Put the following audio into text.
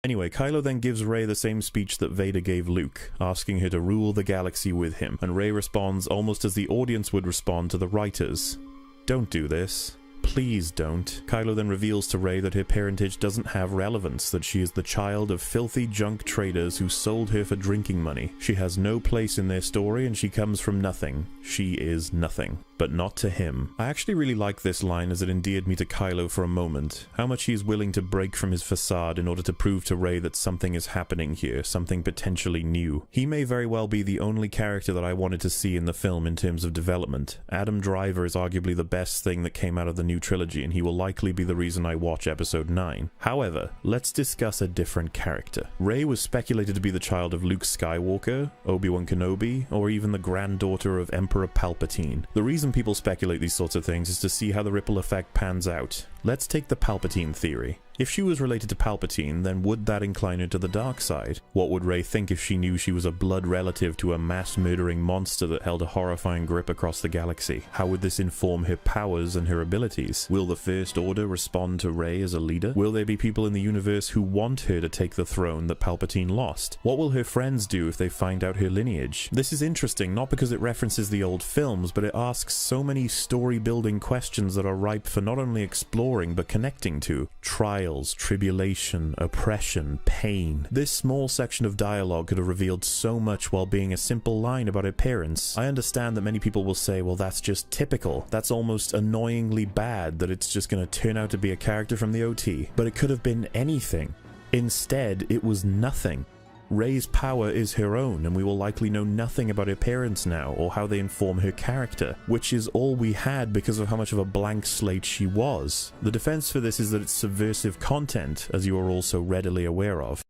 Anyway, Kylo then gives Rey the same speech that Vader gave Luke, asking her to rule the galaxy with him, and Rey responds almost as the audience would respond to the writers. Don't do this. Please don't. Kylo then reveals to Rey that her parentage doesn't have relevance, that she is the child of filthy junk traders who sold her for drinking money. She has no place in their story and she comes from nothing. She is nothing. But not to him. I actually really like this line as it endeared me to Kylo for a moment. How much he is willing to break from his facade in order to prove to Rey that something is happening here, something potentially new. He may very well be the only character that I wanted to see in the film in terms of development. Adam Driver is arguably the best thing that came out of the new trilogy, and he will likely be the reason I watch episode 9. However, let's discuss a different character. Rey was speculated to be the child of Luke Skywalker, Obi-Wan Kenobi, or even the granddaughter of Emperor Palpatine. The reason people speculate these sorts of things is to see how the ripple effect pans out. Let's take the Palpatine theory. If she was related to Palpatine, then would that incline her to the dark side? What would Rey think if she knew she was a blood relative to a mass-murdering monster that held a horrifying grip across the galaxy? How would this inform her powers and her abilities? Will the First Order respond to Rey as a leader? Will there be people in the universe who want her to take the throne that Palpatine lost? What will her friends do if they find out her lineage? This is interesting, not because it references the old films, but it asks so many story-building questions that are ripe for not only exploring, but connecting to. Trials, tribulation, oppression, pain. This small section of dialogue could have revealed so much while being a simple line about her parents. I understand that many people will say, well, that's just typical. That's almost annoyingly bad that it's just going to turn out to be a character from the OT. But it could have been anything. Instead, it was nothing. Rey's power is her own, and we will likely know nothing about her parents now, or how they inform her character, which is all we had because of how much of a blank slate she was. The defense for this is that it's subversive content, as you are also readily aware of.